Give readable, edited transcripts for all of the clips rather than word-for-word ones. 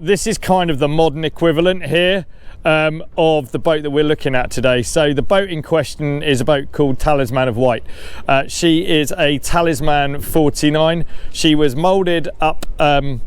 this is kind of the modern equivalent here of the boat that we're looking at today. So the boat in question is a boat called Talisman of Wight. She is a Talisman 49. She was moulded up by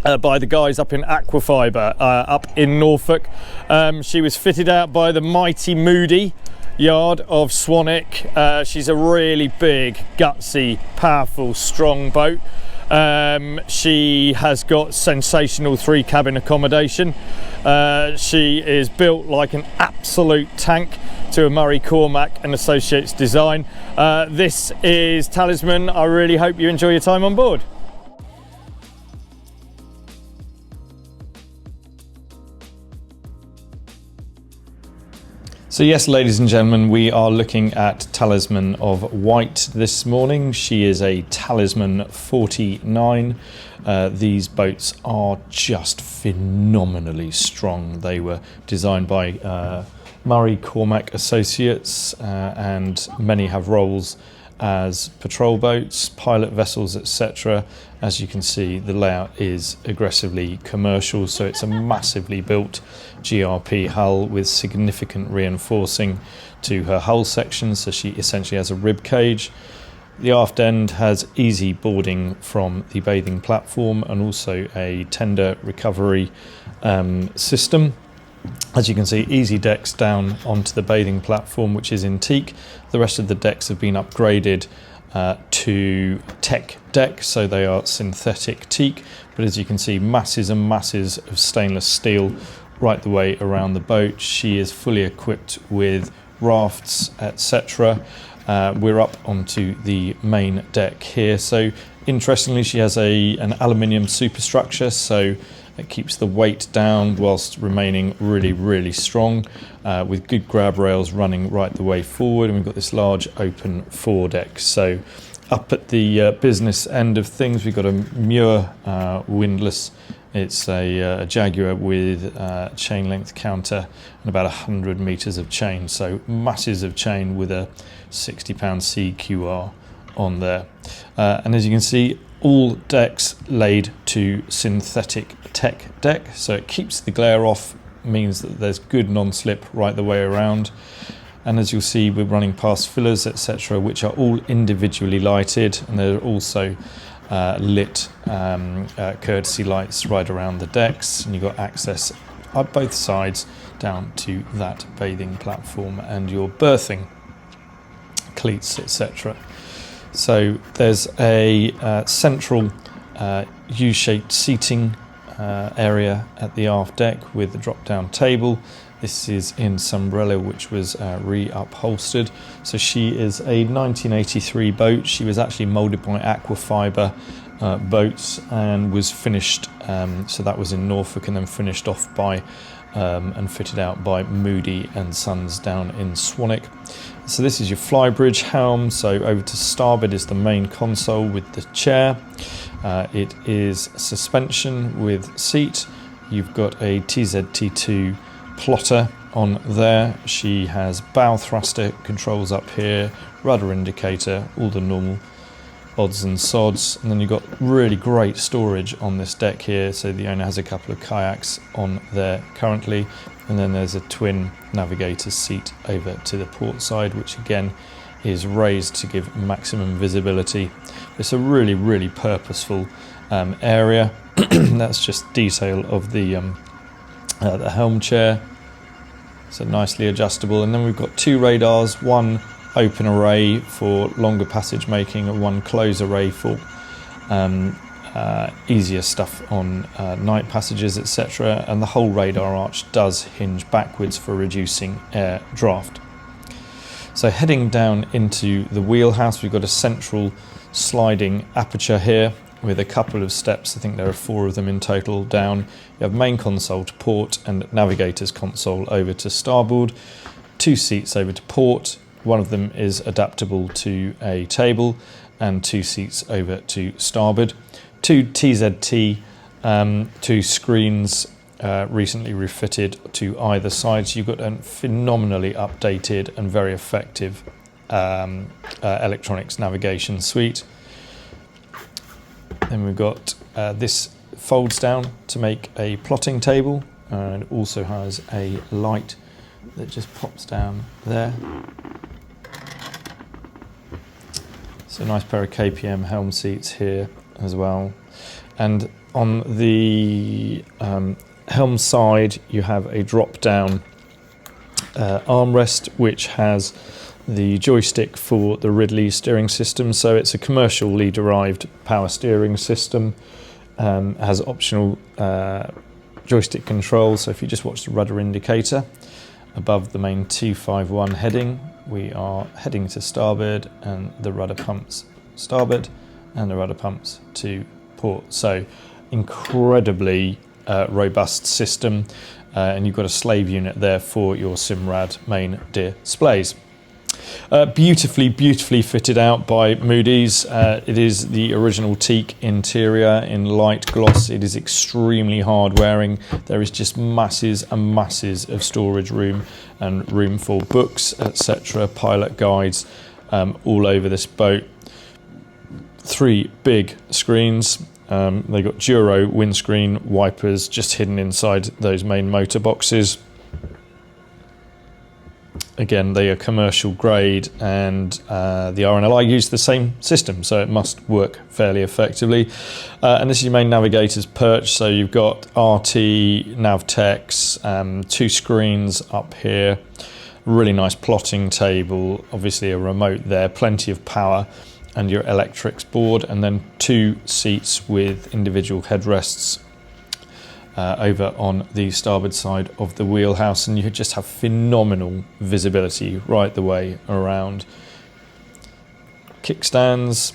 the guys up in Aquafiber up in Norfolk. She was fitted out by the mighty Moody yard of Swanwick. She's a really big, gutsy, powerful, strong boat. She has got sensational 3-cabin accommodation. She is built like an absolute tank to a Murray Cormack and Associates design. This is Talisman. I really hope you enjoy your time on board. So yes, ladies and gentlemen, we are looking at Talisman of Wight this morning. She is a Talisman 49. These boats are just phenomenally strong. They were designed by Murray Cormack Associates, and many have roles as patrol boats, pilot vessels, etc. As you can see, the layout is aggressively commercial, so it's a massively built GRP hull with significant reinforcing to her hull section, so she essentially has a rib cage. The aft end has easy boarding from the bathing platform and also a tender recovery system. As you can see, easy decks down onto the bathing platform, which is in teak. The rest of the decks have been upgraded to Tek-Deks, so they are synthetic teak. But as you can see, masses and masses of stainless steel right the way around the boat. She is fully equipped with rafts, etc. We're up onto the main deck here. So interestingly, she has an aluminium superstructure, so it keeps the weight down whilst remaining really, really strong, with good grab rails running right the way forward. And we've got this large open foredeck. So up at the business end of things, we've got a Muir windlass. It's a Jaguar with chain length counter and about 100 meters of chain. So masses of chain with a 60-pound CQR on there. And as you can see, all decks laid to synthetic Tek-Dek, so it keeps the glare off, means that there's good non-slip right the way around. And as you'll see, we're running past fillers, etc., which are all individually lighted, and there are also lit courtesy lights right around the decks, and you've got access up both sides down to that bathing platform and your berthing cleats, etc. So there's a central U-shaped seating area at the aft deck with a drop-down table. This is in Sombrella, which was re-upholstered. So she is a 1983 boat. She was actually moulded by Aquafiber boats and was finished, so that was in Norfolk, and then finished off by and fitted out by Moody and Sons down in Swanwick. So this is your flybridge helm. So over to starboard is the main console with the chair. It is suspension with seat. You've got a TZT2 plotter on there. She has bow thruster controls up here, rudder indicator, all the normal odds and sods, and then you've got really great storage on this deck here. So the owner has a couple of kayaks on there currently, and then there's a twin navigator's seat over to the port side, which again is raised to give maximum visibility. It's a really, really purposeful area. That's just detail of the helm chair, so nicely adjustable. And then we've got two radars, one open array for longer passage making and one close array for easier stuff on night passages, etc. And the whole radar arch does hinge backwards for reducing air draft. So heading down into the wheelhouse, we've got a central sliding aperture here with a couple of steps. I think there are 4 of them in total down. You have main console to port and navigator's console over to starboard. 2 seats over to port. One of them is adaptable to a table, and 2 seats over to starboard. 2 TZT, 2 screens recently refitted to either side. So you've got a phenomenally updated and very effective electronics navigation suite. Then we've got this folds down to make a plotting table, and also has a light that just pops down there. So a nice pair of KPM helm seats here as well. And on the helm side, you have a drop-down armrest, which has the joystick for the Ridley steering system. So it's a commercially derived power steering system. Has optional joystick control. So if you just watch the rudder indicator above the main 251 heading, we are heading to starboard, and the rudder pumps starboard and the rudder pumps to port. So incredibly robust system, and you've got a slave unit there for your Simrad main displays. Beautifully fitted out by Moody's. It is the original teak interior in light gloss. It is extremely hard wearing. There is just masses and masses of storage room and room for books, etc., pilot guides, all over this boat. 3 big screens. They got Duro windscreen wipers just hidden inside those main motor boxes. Again, they are commercial grade, and the RNLI use the same system, so it must work fairly effectively. And this is your main navigator's perch, so you've got RT, Nav-Tex, 2 screens up here, really nice plotting table, obviously a remote there, plenty of power, and your electrics board, and then 2 seats with individual headrests over on the starboard side of the wheelhouse, and you just have phenomenal visibility right the way around. Kickstands,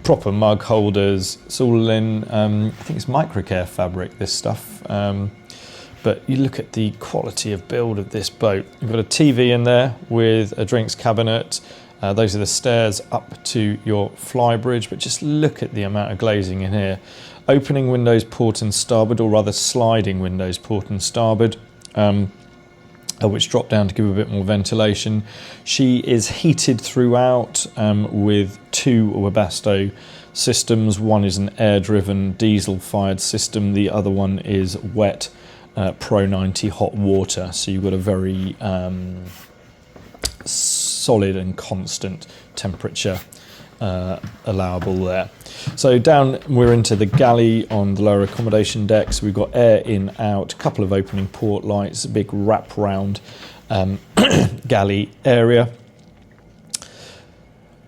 proper mug holders, it's all in, I think it's microcare fabric, this stuff, but you look at the quality of build of this boat. You've got a TV in there with a drinks cabinet. Those are the stairs up to your flybridge, but just look at the amount of glazing in here. Opening windows port and starboard, or rather sliding windows port and starboard, which drop down to give a bit more ventilation. She is heated throughout with 2 Webasto systems. One is an air-driven diesel-fired system. The other one is wet Pro 90 hot water. So you've got a very solid and constant temperature allowable there. So down we're into the galley on the lower accommodation decks. We've got air in, out, a couple of opening port lights, a big wrap round galley area.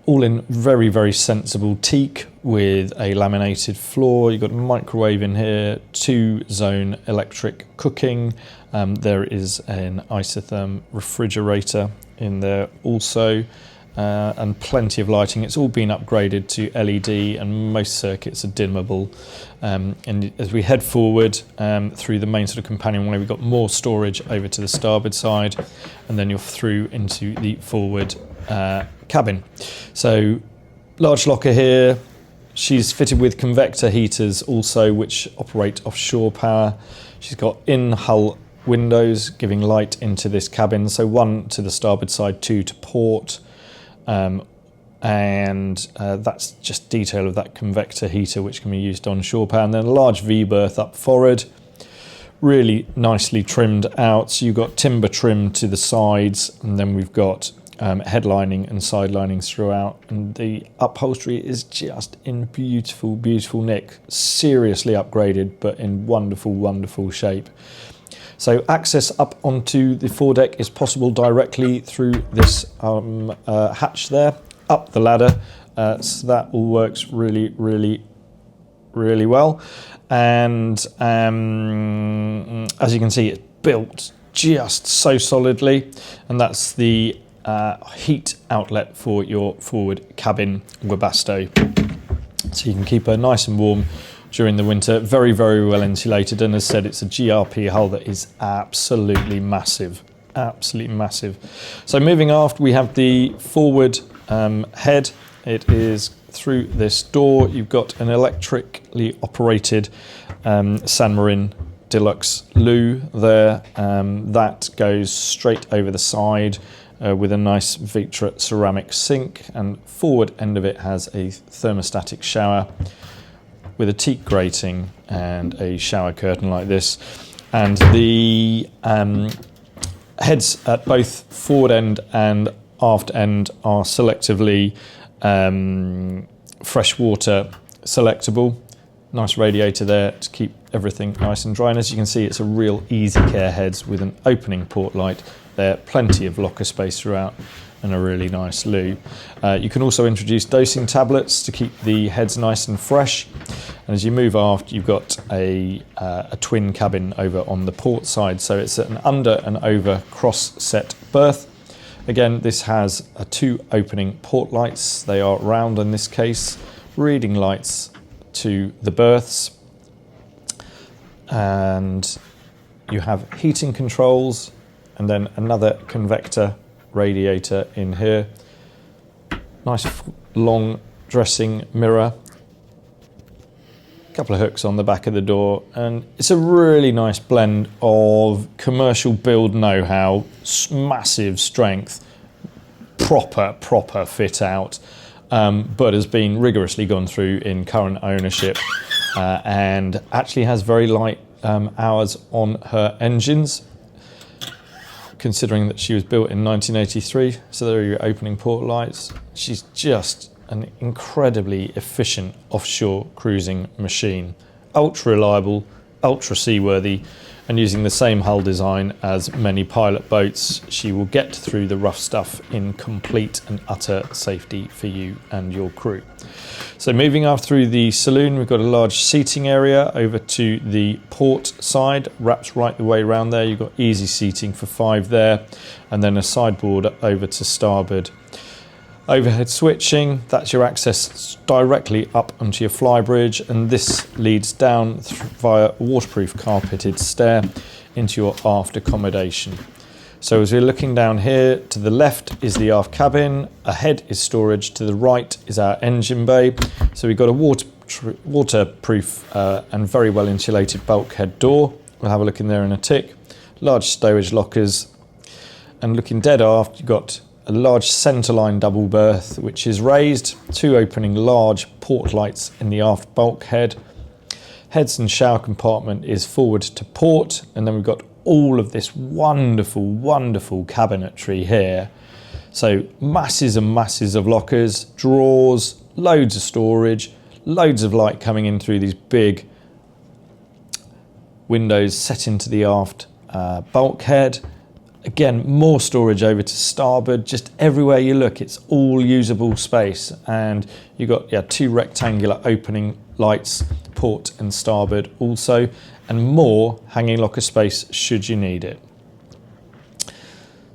All in very sensible teak with a laminated floor. You've got a microwave in here, 2-zone electric cooking. There is an isotherm refrigerator in there also, and plenty of lighting. It's all been upgraded to LED, and most circuits are dimmable. And as we head forward through the main sort of companionway, we've got more storage over to the starboard side, and then you're through into the forward cabin. So large locker here. She's fitted with convector heaters also, which operate offshore power. She's got in-hull windows giving light into this cabin, so 1 to the starboard side, 2 to port, and that's just detail of that convector heater, which can be used on shore power. And then a large V-berth up forward, really nicely trimmed out. So you've got timber trim to the sides, and then we've got headlining and side linings throughout, and the upholstery is just in beautiful nick. Seriously upgraded, but in wonderful shape. So access up onto the foredeck is possible directly through this hatch there, up the ladder. So that all works really well. And as you can see, it's built just so solidly, and that's the heat outlet for your forward cabin Webasto. So you can keep her nice and warm during the winter. Very well insulated, and as said, it's a GRP hull that is absolutely massive. So moving aft, we have the forward head. It is through this door. You've got an electrically operated San Marin Deluxe loo there. That goes straight over the side with a nice Vitra ceramic sink, and forward end of it has a thermostatic shower. with a teak grating and a shower curtain like this. And the heads at both forward end and aft end are selectively freshwater selectable. Nice radiator there to keep everything nice and dry. And as you can see, it's a real easy care heads with an opening port light there, plenty of locker space throughout, and a really nice loo. You can also introduce dosing tablets to keep the heads nice and fresh. And as you move aft, you've got a twin cabin over on the port side. So it's an under and over cross set berth. Again, this has two opening port lights. They are round in this case, reading lights to the berths. And you have heating controls and then another convector radiator in here. Nice long dressing mirror. A couple of hooks on the back of the door, and it's a really nice blend of commercial build know-how, massive strength, proper fit out, but has been rigorously gone through in current ownership, and actually has very light hours on her engines, considering that she was built in 1983. So there are your opening port lights. She's just an incredibly efficient offshore cruising machine. Ultra reliable, ultra seaworthy, and using the same hull design as many pilot boats, she will get through the rough stuff in complete and utter safety for you and your crew. So moving up through the saloon, we've got a large seating area over to the port side, wraps right the way around there. You've got easy seating for 5 there, and then a sideboard over to starboard. Overhead switching, that's your access directly up onto your flybridge, and this leads down via a waterproof carpeted stair into your aft accommodation. So as we're looking down here, to the left is the aft cabin, ahead is storage, to the right is our engine bay. So we've got a waterproof and very well insulated bulkhead door. We'll have a look in there in a tick. Large stowage lockers, and looking dead aft, you've got a large centerline double berth which is raised, 2 opening large port lights in the aft bulkhead. Heads and shower compartment is forward to port, and then we've got all of this wonderful cabinetry here. So masses and masses of lockers, drawers, loads of storage, loads of light coming in through these big windows set into the aft bulkhead. Again, more storage over to starboard. Just everywhere you look, it's all usable space. And you've got 2 rectangular opening lights, port and starboard also, and more hanging locker space should you need it.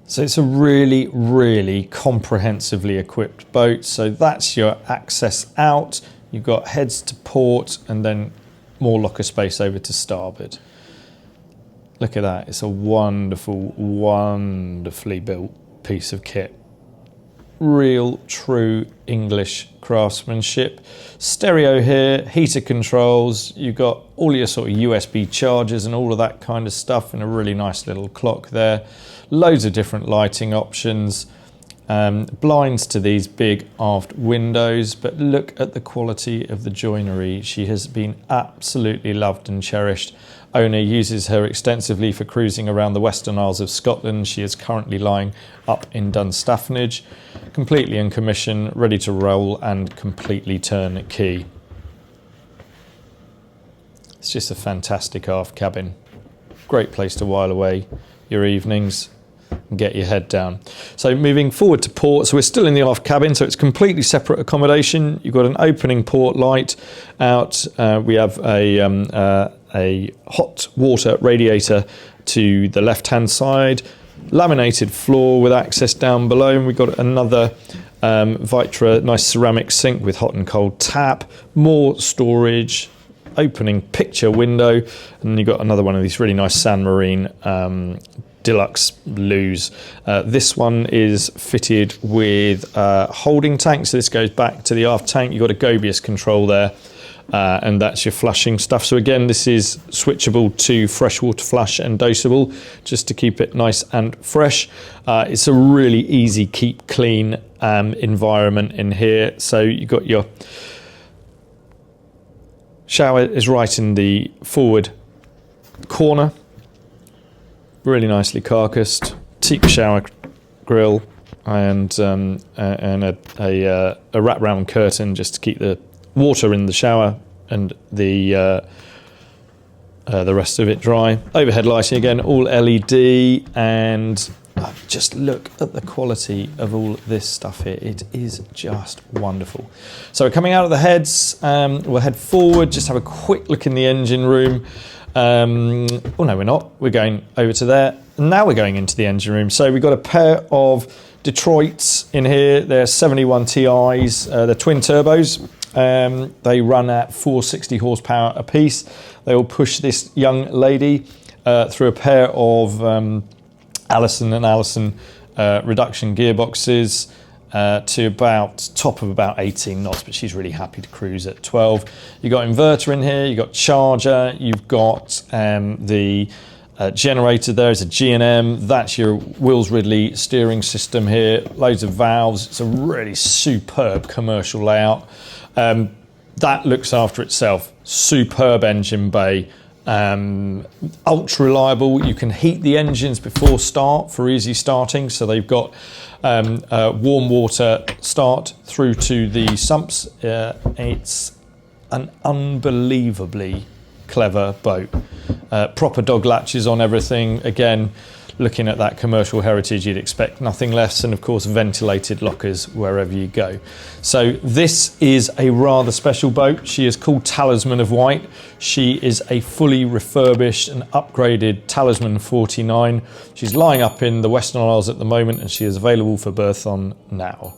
So it's a really comprehensively equipped boat. So that's your access out. You've got heads to port and then more locker space over to starboard. Look at that, it's a wonderfully built piece of kit. Real, true English craftsmanship. Stereo here, heater controls, you've got all your sort of USB chargers and all of that kind of stuff, and a really nice little clock there. Loads of different lighting options. Blinds to these big aft windows, but look at the quality of the joinery. She has been absolutely loved and cherished. Owner uses her extensively for cruising around the Western Isles of Scotland. She is currently lying up in Dunstafnage, completely in commission, ready to roll and completely turnkey. It's just a fantastic aft cabin. Great place to while away your evenings and get your head down. So moving forward to port, so we're still in the aft cabin, so it's completely separate accommodation. You've got an opening port light out. We have a hot water radiator to the left-hand side, laminated floor with access down below, and we've got another Vitra nice ceramic sink with hot and cold tap, more storage, opening picture window, and then you've got another one of these really nice San Marine deluxe loos. This one is fitted with holding tank, so this goes back to the aft tank. You've got a Gobius control there, and that's your flushing stuff. So again, this is switchable to freshwater flush and dosable, just to keep it nice and fresh. It's a really easy keep clean environment in here. So you've got your Shower is right in the forward corner, really nicely carcassed, teak shower grill, and a wrap-round curtain just to keep the water in the shower and the rest of it dry. Overhead lighting again, all LED, and just look at the quality of all this stuff here. It is just wonderful. So we're coming out of the heads. We'll head forward, just have a quick look in the engine room. Oh no, we're not. We're going over to there. Now we're going into the engine room. So we've got a pair of Detroits in here. They're 71 Ti's. They're twin turbos. They run at 460 horsepower apiece. They will push this young lady through a pair of Allison and Allison reduction gearboxes to about top of about 18 knots, but she's really happy to cruise at 12. You've got inverter in here, you've got charger, you've got the generator there is a G&M. That's your Wills Ridley steering system here, loads of valves. It's a really superb commercial layout. That looks after itself. Superb engine bay, ultra reliable. You can heat the engines before start for easy starting. So they've got warm water start through to the sumps. It's an unbelievably clever boat. Proper dog latches on everything. Again, looking at that commercial heritage, you'd expect nothing less, and of course ventilated lockers wherever you go. So this is a rather special boat. She is called Talisman of Wight. She is a fully refurbished and upgraded Talisman 49. She's lying up in the Western Isles at the moment, and she is available for Berthon now.